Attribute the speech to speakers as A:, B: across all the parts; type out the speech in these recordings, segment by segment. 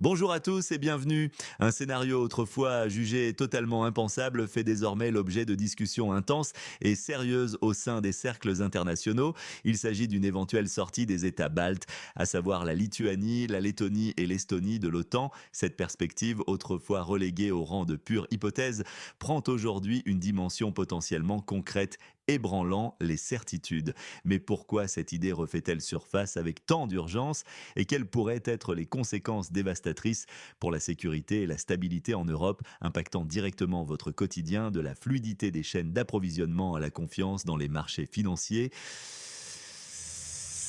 A: Bonjour à tous et bienvenue. Un scénario autrefois jugé totalement impensable fait désormais l'objet de discussions intenses et sérieuses au sein des cercles internationaux. Il s'agit d'une éventuelle sortie des États baltes, à savoir la Lituanie, la Lettonie et l'Estonie de l'OTAN. Cette perspective, autrefois reléguée au rang de pure hypothèse, prend aujourd'hui une dimension potentiellement concrète, ébranlant les certitudes. Mais pourquoi cette idée refait-elle surface avec tant d'urgence et quelles pourraient être les conséquences dévastatrices pour la sécurité et la stabilité en Europe, impactant directement votre quotidien, de la fluidité des chaînes d'approvisionnement à la confiance dans les marchés financiers.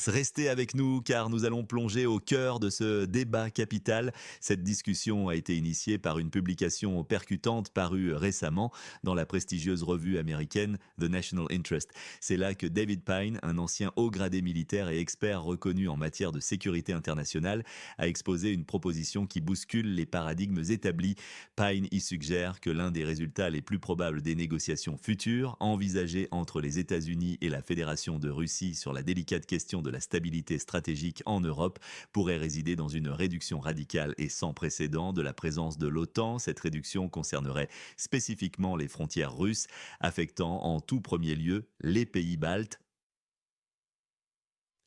A: Restez avec nous car nous allons plonger au cœur de ce débat capital. Cette discussion a été initiée par une publication percutante parue récemment dans la prestigieuse revue américaine The National Interest. C'est là que David Pine, un ancien haut gradé militaire et expert reconnu en matière de sécurité internationale, a exposé une proposition qui bouscule les paradigmes établis. Pine y suggère que l'un des résultats les plus probables des négociations futures, envisagées entre les États-Unis et la Fédération de Russie sur la délicate question de la stabilité stratégique en Europe, pourrait résider dans une réduction radicale et sans précédent de la présence de l'OTAN. Cette réduction concernerait spécifiquement les frontières russes, affectant en tout premier lieu les pays baltes.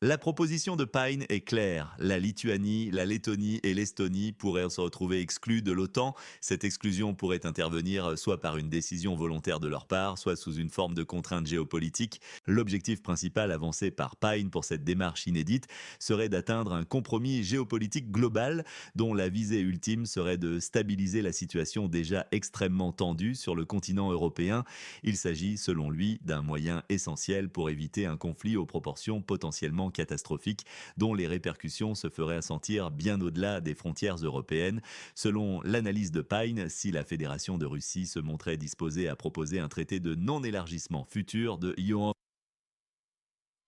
A: La proposition de Pine est claire. La Lituanie, la Lettonie et l'Estonie pourraient se retrouver exclus de l'OTAN. Cette exclusion pourrait intervenir soit par une décision volontaire de leur part, soit sous une forme de contrainte géopolitique. L'objectif principal avancé par Pine pour cette démarche inédite serait d'atteindre un compromis géopolitique global dont la visée ultime serait de stabiliser la situation déjà extrêmement tendue sur le continent européen. Il s'agit, selon lui, d'un moyen essentiel pour éviter un conflit aux proportions potentiellement catastrophiques, dont les répercussions se feraient sentir bien au-delà des frontières européennes. Selon l'analyse de Pine, si la Fédération de Russie se montrait disposée à proposer un traité de non-élargissement futur de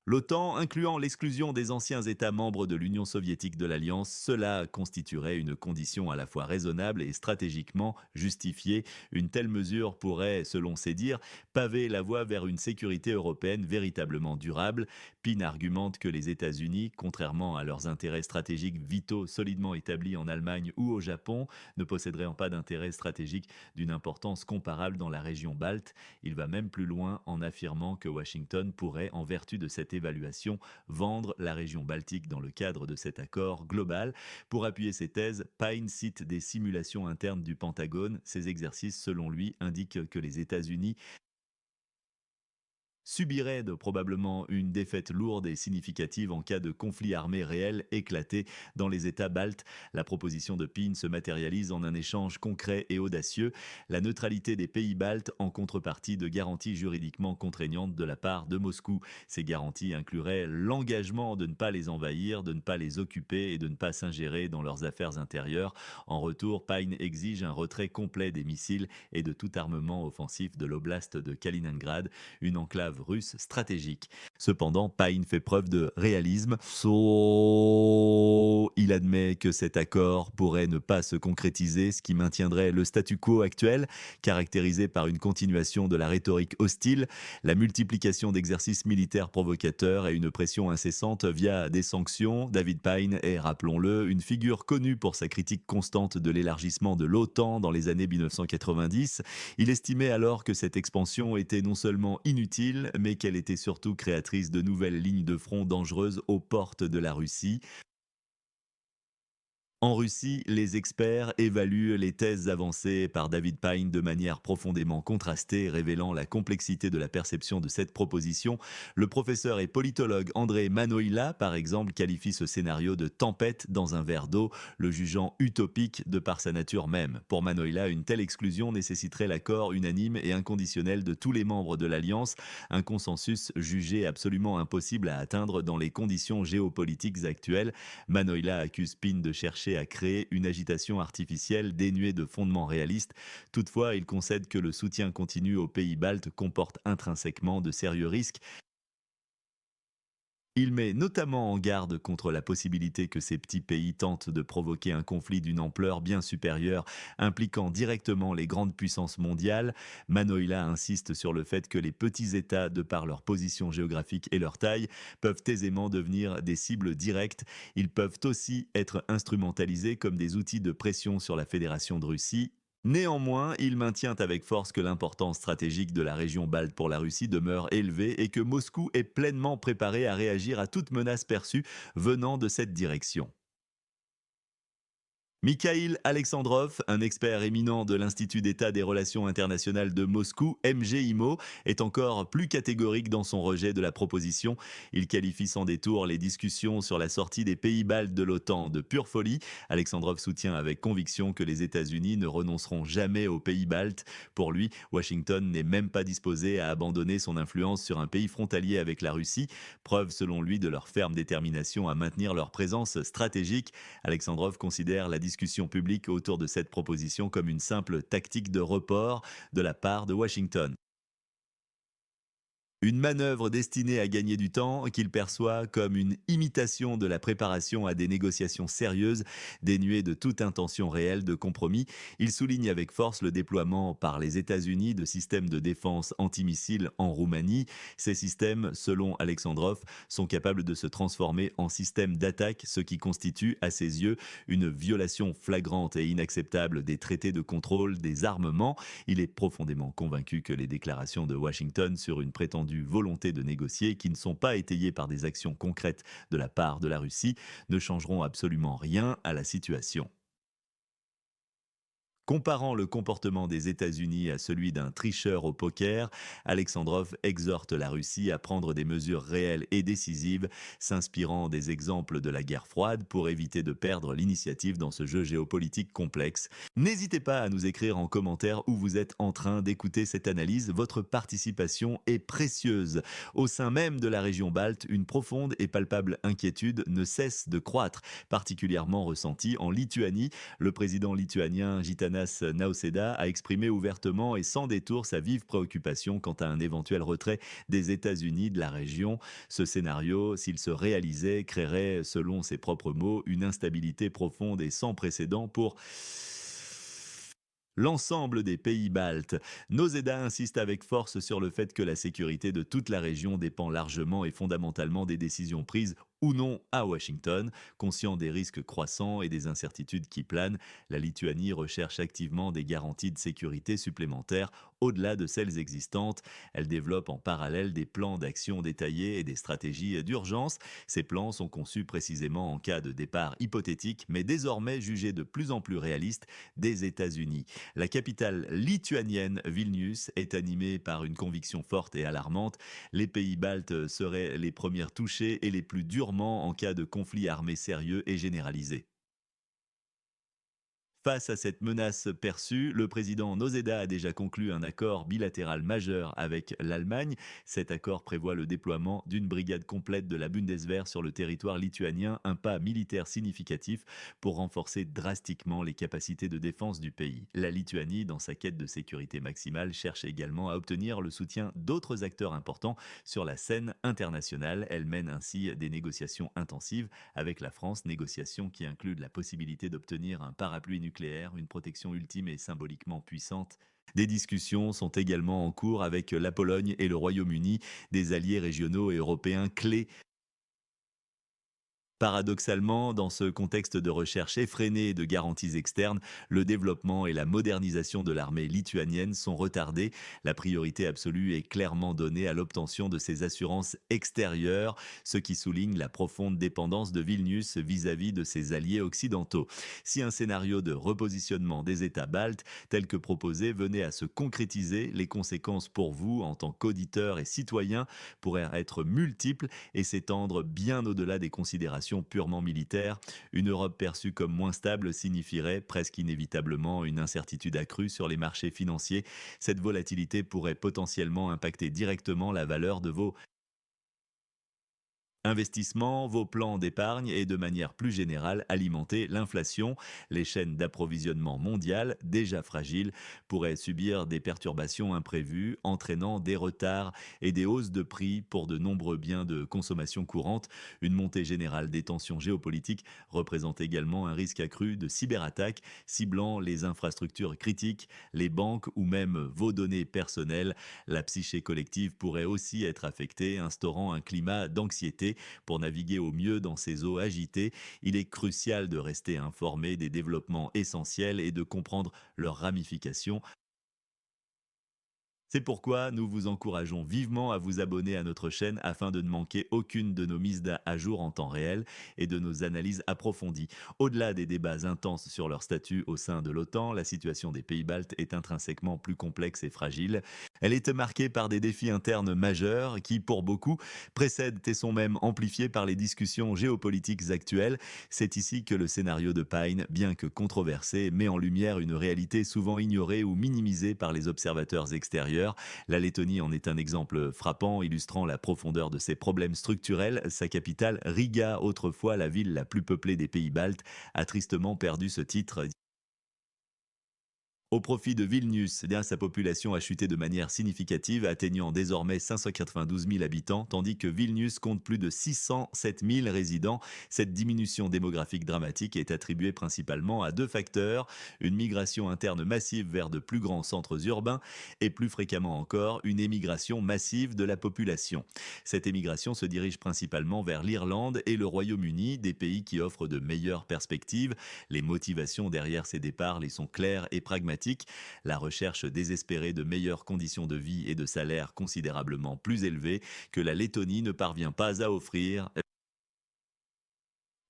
A: l'OTAN, incluant l'exclusion des anciens États membres de l'Union soviétique de l'Alliance, cela constituerait une condition à la fois raisonnable et stratégiquement justifiée. Une telle mesure pourrait, selon ses dires, paver la voie vers une sécurité européenne véritablement durable. Pine argumente que les États-Unis, contrairement à leurs intérêts stratégiques vitaux solidement établis en Allemagne ou au Japon, ne posséderaient pas d'intérêts stratégiques d'une importance comparable dans la région balte. Il va même plus loin en affirmant que Washington pourrait, en vertu de cette évaluation, vendre la région baltique dans le cadre de cet accord global. Pour appuyer ses thèses, Pine cite des simulations internes du Pentagone. Ces exercices, selon lui, indiquent que les États-Unis subirait probablement une défaite lourde et significative en cas de conflit armé réel éclaté dans les États baltes. La proposition de Pine se matérialise en un échange concret et audacieux, la neutralité des pays baltes en contrepartie de garanties juridiquement contraignantes de la part de Moscou. Ces garanties incluraient l'engagement de ne pas les envahir, de ne pas les occuper et de ne pas s'ingérer dans leurs affaires intérieures. En retour, Pine exige un retrait complet des missiles et de tout armement offensif de l'oblast de Kaliningrad, une enclave russe stratégique. Cependant, Pine fait preuve de réalisme. Il admet que cet accord pourrait ne pas se concrétiser, ce qui maintiendrait le statu quo actuel, caractérisé par une continuation de la rhétorique hostile, la multiplication d'exercices militaires provocateurs et une pression incessante via des sanctions. David Pine est, rappelons-le, une figure connue pour sa critique constante de l'élargissement de l'OTAN dans les années 1990. Il estimait alors que cette expansion était non seulement inutile, mais qu'elle était surtout créatrice de nouvelles lignes de front dangereuses aux portes de la Russie. En Russie, les experts évaluent les thèses avancées par David Pine de manière profondément contrastée, révélant la complexité de la perception de cette proposition. Le professeur et politologue Andrei Manoïla, par exemple, qualifie ce scénario de tempête dans un verre d'eau, le jugeant utopique de par sa nature même. Pour Manoïla, une telle exclusion nécessiterait l'accord unanime et inconditionnel de tous les membres de l'Alliance, un consensus jugé absolument impossible à atteindre dans les conditions géopolitiques actuelles. Manoïla accuse Pine de chercher à créer une agitation artificielle dénuée de fondements réalistes. Toutefois, il concède que le soutien continu aux pays baltes comporte intrinsèquement de sérieux risques. Il met notamment en garde contre la possibilité que ces petits pays tentent de provoquer un conflit d'une ampleur bien supérieure, impliquant directement les grandes puissances mondiales. Manoïla insiste sur le fait que les petits États, de par leur position géographique et leur taille, peuvent aisément devenir des cibles directes. Ils peuvent aussi être instrumentalisés comme des outils de pression sur la Fédération de Russie. Néanmoins, il maintient avec force que l'importance stratégique de la région balte pour la Russie demeure élevée et que Moscou est pleinement préparé à réagir à toute menace perçue venant de cette direction. Mikhail Alexandrov, un expert éminent de l'Institut d'État des Relations internationales de Moscou, MGIMO, est encore plus catégorique dans son rejet de la proposition. Il qualifie sans détour les discussions sur la sortie des pays baltes de l'OTAN de pure folie. Alexandrov soutient avec conviction que les États-Unis ne renonceront jamais aux pays baltes. Pour lui, Washington n'est même pas disposé à abandonner son influence sur un pays frontalier avec la Russie, preuve selon lui de leur ferme détermination à maintenir leur présence stratégique. Alexandrov considère la discussion publique autour de cette proposition comme une simple tactique de report de la part de Washington. Une manœuvre destinée à gagner du temps qu'il perçoit comme une imitation de la préparation à des négociations sérieuses, dénuées de toute intention réelle de compromis. Il souligne avec force le déploiement par les États-Unis de systèmes de défense antimissiles en Roumanie. Ces systèmes, selon Alexandrov, sont capables de se transformer en systèmes d'attaque, ce qui constitue, à ses yeux, une violation flagrante et inacceptable des traités de contrôle des armements. Il est profondément convaincu que les déclarations de Washington sur une prétendue volonté de négocier, qui ne sont pas étayées par des actions concrètes de la part de la Russie, ne changeront absolument rien à la situation. Comparant le comportement des États-Unis à celui d'un tricheur au poker, Alexandrov exhorte la Russie à prendre des mesures réelles et décisives, s'inspirant des exemples de la guerre froide pour éviter de perdre l'initiative dans ce jeu géopolitique complexe. N'hésitez pas à nous écrire en commentaire où vous êtes en train d'écouter cette analyse. Votre participation est précieuse. Au sein même de la région balte, une profonde et palpable inquiétude ne cesse de croître, particulièrement ressentie en Lituanie. Le président lituanien Gitanas Nausėda a exprimé ouvertement et sans détour sa vive préoccupation quant à un éventuel retrait des États-Unis de la région. Ce scénario, s'il se réalisait, créerait, selon ses propres mots, une instabilité profonde et sans précédent pour l'ensemble des pays baltes. Noseda insiste avec force sur le fait que la sécurité de toute la région dépend largement et fondamentalement des décisions prises ou non à Washington. Conscient des risques croissants et des incertitudes qui planent, la Lituanie recherche activement des garanties de sécurité supplémentaires au-delà de celles existantes. Elle développe en parallèle des plans d'action détaillés et des stratégies d'urgence. Ces plans sont conçus précisément en cas de départ hypothétique, mais désormais jugés de plus en plus réalistes des États-Unis. La capitale lituanienne, Vilnius, est animée par une conviction forte et alarmante. Les pays baltes seraient les premières touchées et les plus durement en cas de conflit armé sérieux et généralisé. Face à cette menace perçue, le président Noseda a déjà conclu un accord bilatéral majeur avec l'Allemagne. Cet accord prévoit le déploiement d'une brigade complète de la Bundeswehr sur le territoire lituanien, un pas militaire significatif pour renforcer drastiquement les capacités de défense du pays. La Lituanie, dans sa quête de sécurité maximale, cherche également à obtenir le soutien d'autres acteurs importants sur la scène internationale. Elle mène ainsi des négociations intensives avec la France, négociations qui incluent la possibilité d'obtenir un parapluie nucléaire, une protection ultime et symboliquement puissante. Des discussions sont également en cours avec la Pologne et le Royaume-Uni, des alliés régionaux et européens clés. Paradoxalement, dans ce contexte de recherche effrénée de garanties externes, le développement et la modernisation de l'armée lituanienne sont retardés. La priorité absolue est clairement donnée à l'obtention de ces assurances extérieures, ce qui souligne la profonde dépendance de Vilnius vis-à-vis de ses alliés occidentaux. Si un scénario de repositionnement des États baltes, tel que proposé, venait à se concrétiser, les conséquences pour vous, en tant qu'auditeurs et citoyens, pourraient être multiples et s'étendre bien au-delà des considérations purement militaires. Une Europe perçue comme moins stable signifierait presque inévitablement une incertitude accrue sur les marchés financiers. Cette volatilité pourrait potentiellement impacter directement la valeur de vos Investissement, vos plans d'épargne et de manière plus générale alimenter l'inflation. Les chaînes d'approvisionnement mondiales, déjà fragiles, pourraient subir des perturbations imprévues, entraînant des retards et des hausses de prix pour de nombreux biens de consommation courante. Une montée générale des tensions géopolitiques représente également un risque accru de cyberattaques ciblant les infrastructures critiques, les banques ou même vos données personnelles. La psyché collective pourrait aussi être affectée, instaurant un climat d'anxiété. Pour naviguer au mieux dans ces eaux agitées, il est crucial de rester informé des développements essentiels et de comprendre leurs ramifications. C'est pourquoi nous vous encourageons vivement à vous abonner à notre chaîne afin de ne manquer aucune de nos mises à jour en temps réel et de nos analyses approfondies. Au-delà des débats intenses sur leur statut au sein de l'OTAN, la situation des pays baltes est intrinsèquement plus complexe et fragile. Elle est marquée par des défis internes majeurs qui, pour beaucoup, précèdent et sont même amplifiés par les discussions géopolitiques actuelles. C'est ici que le scénario de Pine, bien que controversé, met en lumière une réalité souvent ignorée ou minimisée par les observateurs extérieurs. La Lettonie en est un exemple frappant, illustrant la profondeur de ses problèmes structurels. Sa capitale, Riga, autrefois la ville la plus peuplée des pays baltes, a tristement perdu ce titre au profit de Vilnius. Eh bien, sa population a chuté de manière significative, atteignant désormais 592 000 habitants, tandis que Vilnius compte plus de 607 000 résidents. Cette diminution démographique dramatique est attribuée principalement à deux facteurs: une migration interne massive vers de plus grands centres urbains et plus fréquemment encore une émigration massive de la population. Cette émigration se dirige principalement vers l'Irlande et le Royaume-Uni, des pays qui offrent de meilleures perspectives. Les motivations derrière ces départs les sont claires et pragmatiques: la recherche désespérée de meilleures conditions de vie et de salaires considérablement plus élevés que la Lettonie ne parvient pas à offrir.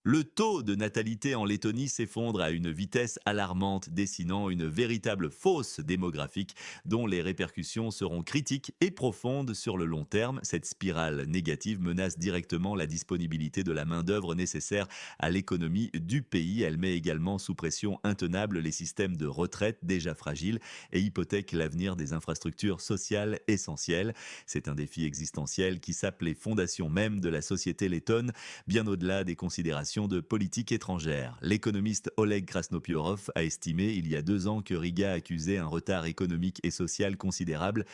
A: Le taux de natalité en Lettonie s'effondre à une vitesse alarmante, dessinant une véritable fosse démographique dont les répercussions seront critiques et profondes sur le long terme. Cette spirale négative menace directement la disponibilité de la main-d'œuvre nécessaire à l'économie du pays. Elle met également sous pression intenable les systèmes de retraite déjà fragiles et hypothèque l'avenir des infrastructures sociales essentielles. C'est un défi existentiel qui sape les fondations même de la société lettonne, bien au-delà des considérations de politique étrangère. L'économiste Oleg Krasnopiorov a estimé il y a 2 ans que Riga accusait un retard économique et social considérable.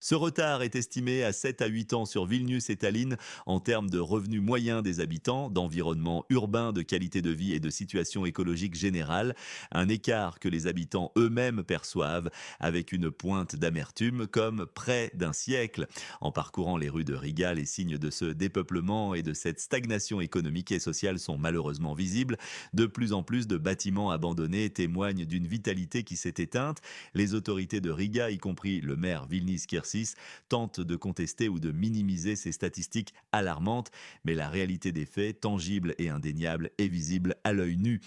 A: Ce retard est estimé à 7 à 8 ans sur Vilnius et Tallinn en termes de revenus moyens des habitants, d'environnement urbain, de qualité de vie et de situation écologique générale. Un écart que les habitants eux-mêmes perçoivent avec une pointe d'amertume comme près d'un siècle. En parcourant les rues de Riga, les signes de ce dépeuplement et de cette stagnation économique et sociale sont malheureusement visibles. De plus en plus de bâtiments abandonnés témoignent d'une vitalité qui s'est éteinte. Les autorités de Riga, y compris le maire Vilnius Kirsis, tentent de contester ou de minimiser ces statistiques alarmantes, mais la réalité des faits, tangible et indéniable, est visible à l'œil nu.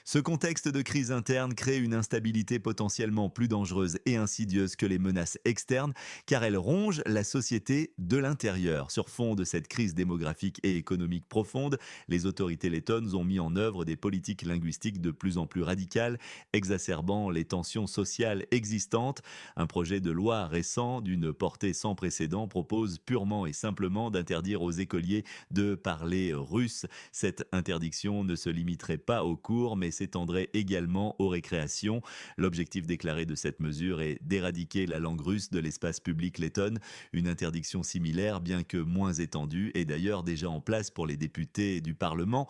A: Ce contexte de crise interne crée une instabilité potentiellement plus dangereuse et insidieuse que les menaces externes, car elle ronge la société de l'intérieur. Sur fond de cette crise démographique et économique profonde, les autorités lettonnes ont mis en œuvre des politiques linguistiques de plus en plus radicales, exacerbant les tensions sociales existantes. Un projet de loi récent d'une portée sans précédent propose purement et simplement d'interdire aux écoliers de parler russe. Cette interdiction ne se limiterait pas aux cours, mais s'étendrait également aux récréations. L'objectif déclaré de cette mesure est d'éradiquer la langue russe de l'espace public lettonne. Une interdiction similaire, bien que moins étendue, est d'ailleurs déjà en place pour les députés du Parlement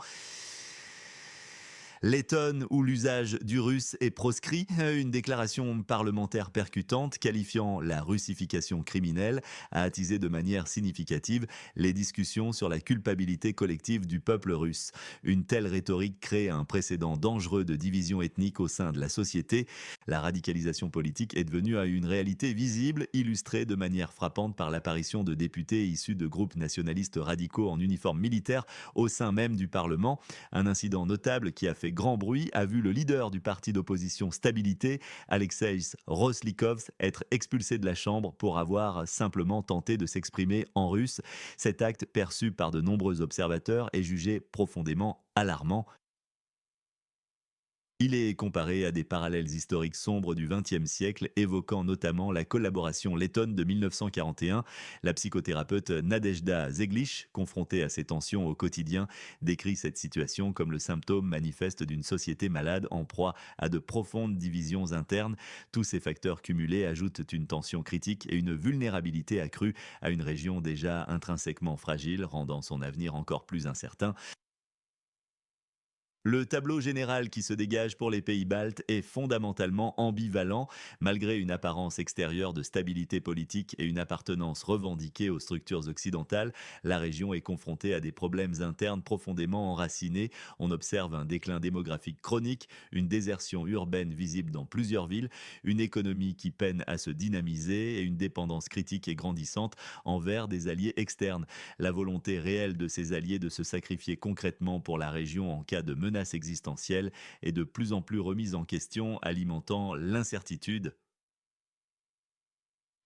A: lettonne où l'usage du russe est proscrit. Une déclaration parlementaire percutante qualifiant la russification criminelle a attisé de manière significative les discussions sur la culpabilité collective du peuple russe. Une telle rhétorique crée un précédent dangereux de division ethnique au sein de la société. La radicalisation politique est devenue une réalité visible, illustrée de manière frappante par l'apparition de députés issus de groupes nationalistes radicaux en uniforme militaire au sein même du Parlement. Un incident notable qui a fait grand bruit a vu le leader du parti d'opposition Stabilité, Alexeïs Roslykovs, être expulsé de la Chambre pour avoir simplement tenté de s'exprimer en russe. Cet acte, perçu par de nombreux observateurs, est jugé profondément alarmant. Il est comparé à des parallèles historiques sombres du XXe siècle, évoquant notamment la collaboration lettonne de 1941. La psychothérapeute Nadejda Zeglic, confrontée à ces tensions au quotidien, décrit cette situation comme le symptôme manifeste d'une société malade en proie à de profondes divisions internes. Tous ces facteurs cumulés ajoutent une tension critique et une vulnérabilité accrue à une région déjà intrinsèquement fragile, rendant son avenir encore plus incertain. Le tableau général qui se dégage pour les pays baltes est fondamentalement ambivalent. Malgré une apparence extérieure de stabilité politique et une appartenance revendiquée aux structures occidentales, la région est confrontée à des problèmes internes profondément enracinés. On observe un déclin démographique chronique, une désertion urbaine visible dans plusieurs villes, une économie qui peine à se dynamiser et une dépendance critique et grandissante envers des alliés externes. La volonté réelle de ces alliés de se sacrifier concrètement pour la région en cas de menace existentielle est de plus en plus remise en question, alimentant l'incertitude.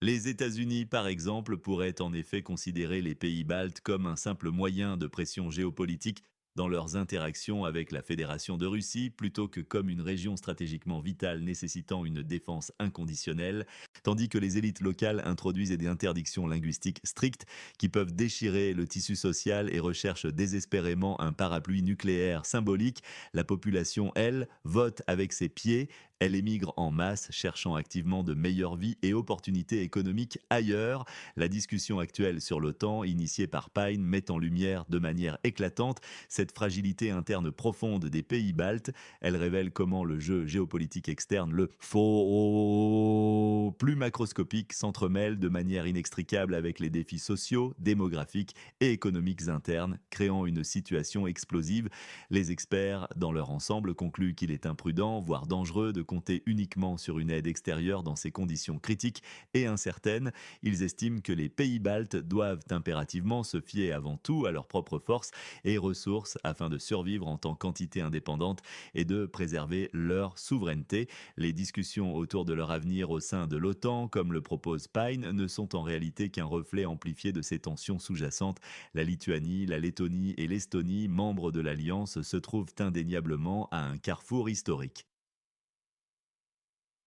A: Les États-Unis, par exemple, pourraient en effet considérer les pays baltes comme un simple moyen de pression géopolitique dans leurs interactions avec la Fédération de Russie, plutôt que comme une région stratégiquement vitale nécessitant une défense inconditionnelle, tandis que les élites locales introduisent des interdictions linguistiques strictes qui peuvent déchirer le tissu social et recherchent désespérément un parapluie nucléaire symbolique. La population, elle, vote avec ses pieds. Elle émigre en masse, cherchant activement de meilleures vies et opportunités économiques ailleurs. La discussion actuelle sur l'OTAN, initiée par Pine, met en lumière de manière éclatante cette fragilité interne profonde des pays baltes. Elle révèle comment le jeu géopolitique externe, le faux plus macroscopique, s'entremêle de manière inextricable avec les défis sociaux, démographiques et économiques internes, créant une situation explosive. Les experts, dans leur ensemble, concluent qu'il est imprudent, voire dangereux, de compter uniquement sur une aide extérieure dans ces conditions critiques et incertaines. Ils estiment que les pays baltes doivent impérativement se fier avant tout à leurs propres forces et ressources afin de survivre en tant qu'entité indépendante et de préserver leur souveraineté. Les discussions autour de leur avenir au sein de l'OTAN, comme le propose Pine, ne sont en réalité qu'un reflet amplifié de ces tensions sous-jacentes. La Lituanie, la Lettonie et l'Estonie, membres de l'Alliance, se trouvent indéniablement à un carrefour historique.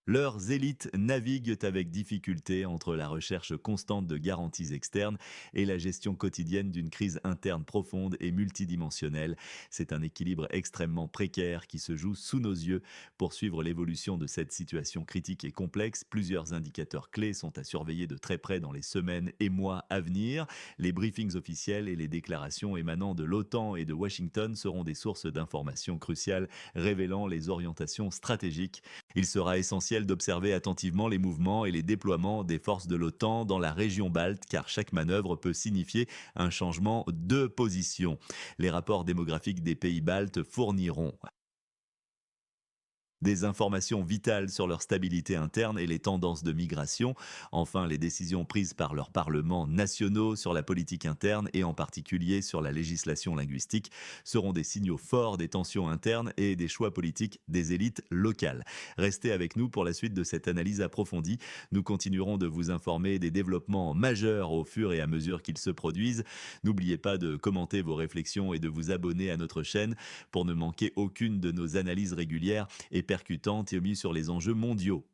A: Leurs élites naviguent avec difficulté entre la recherche constante de garanties externes et la gestion quotidienne d'une crise interne profonde et multidimensionnelle. C'est un équilibre extrêmement précaire qui se joue sous nos yeux. Pour suivre l'évolution de cette situation critique et complexe, plusieurs indicateurs clés sont à surveiller de très près dans les semaines et mois à venir. Les briefings officiels et les déclarations émanant de l'OTAN et de Washington seront des sources d'informations cruciales révélant les orientations stratégiques. Il sera essentiel d'observer attentivement les mouvements et les déploiements des forces de l'OTAN dans la région balte, car chaque manœuvre peut signifier un changement de position. Les rapports démographiques des pays baltes fourniront des informations vitales sur leur stabilité interne et les tendances de migration. Enfin, les décisions prises par leurs parlements nationaux sur la politique interne et en particulier sur la législation linguistique seront des signaux forts des tensions internes et des choix politiques des élites locales. Restez avec nous pour la suite de cette analyse approfondie. Nous continuerons de vous informer des développements majeurs au fur et à mesure qu'ils se produisent. N'oubliez pas de commenter vos réflexions et de vous abonner à notre chaîne pour ne manquer aucune de nos analyses régulières et percutante et mis sur les enjeux mondiaux.